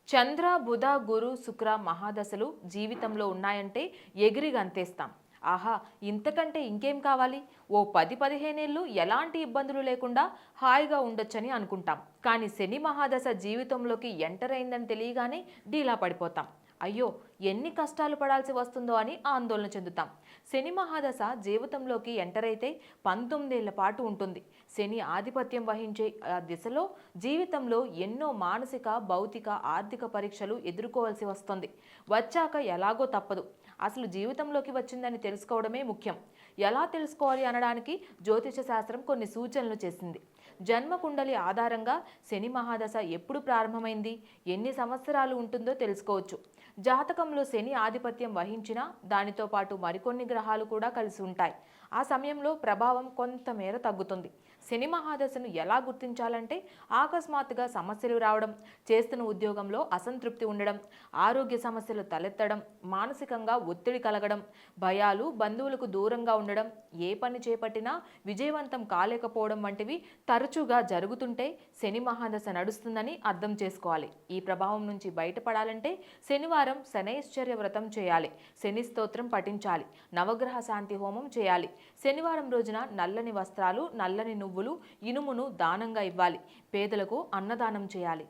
చంద్ర బుధ గురు శుక్ర మహాదశలు జీవితంలో ఉన్నాయంటే ఎగిరి గంతేస్తాం. ఆహా, ఇంతకంటే ఇంకేం కావాలి? ఓ 10-15 ఏళ్ళు ఎలాంటి ఇబ్బందులు లేకుండా హాయిగా ఉండొచ్చని అనుకుంటాం. కానీ శని మహాదశ జీవితంలోకి ఎంటర్ అయిందని తెలియగానే డీలా పడిపోతాం. అయ్యో, ఎన్ని కష్టాలు పడాల్సి వస్తుందో అని ఆందోళన చెందుతాం. శని మహాదశ జీవితంలోకి ఎంటర్ అయితే 19 ఏళ్ల పాటు ఉంటుంది. శని ఆధిపత్యం వహించే ఆ దిశలో జీవితంలో ఎన్నో మానసిక, భౌతిక, ఆర్థిక పరీక్షలు ఎదుర్కోవాల్సి వస్తుంది. వచ్చాక ఎలాగో తప్పదు. అసలు జీవితంలోకి వచ్చిందని తెలుసుకోవడమే ముఖ్యం. ఎలా తెలుసుకోవాలి అనడానికి జ్యోతిష శాస్త్రం కొన్ని సూచనలు చేసింది. జన్మ కుండలి ఆధారంగా శని మహాదశ ఎప్పుడు ప్రారంభమైంది, ఎన్ని సంవత్సరాలు ఉంటుందో తెలుసుకోవచ్చు. జాతకంలో శని ఆధిపత్యం వహించినా దానితో పాటు మరికొన్ని గ్రహాలు కూడా కలిసి ఉంటాయి. ఆ సమయంలో ప్రభావం కొంతమేర తగ్గుతుంది. శని మహాదశను ఎలా గుర్తించాలంటే అకస్మాత్తుగా సమస్యలు రావడం, చేస్తున్న ఉద్యోగంలో అసంతృప్తి ఉండడం, ఆరోగ్య సమస్యలు తలెత్తడం, మానసికంగా ఒత్తిడి కలగడం, భయాలు, బంధువులకు దూరంగా ఉండడం, ఏ పని చేపట్టినా విజయవంతం కాలేకపోవడం వంటివి తరచుగా జరుగుతుంటే శని మహాదశ నడుస్తుందని అర్థం చేసుకోవాలి. ఈ ప్రభావం నుంచి బయటపడాలంటే శనివారం శనైశ్చర్య వ్రతం చేయాలి, శని స్తోత్రం పఠించాలి, నవగ్రహ శాంతి హోమం చేయాలి. శనివారం రోజున నల్లని వస్త్రాలు, నల్లని నువ్వులు, ఇనుమును దానంగా ఇవ్వాలి. పేదలకు అన్నదానం చేయాలి.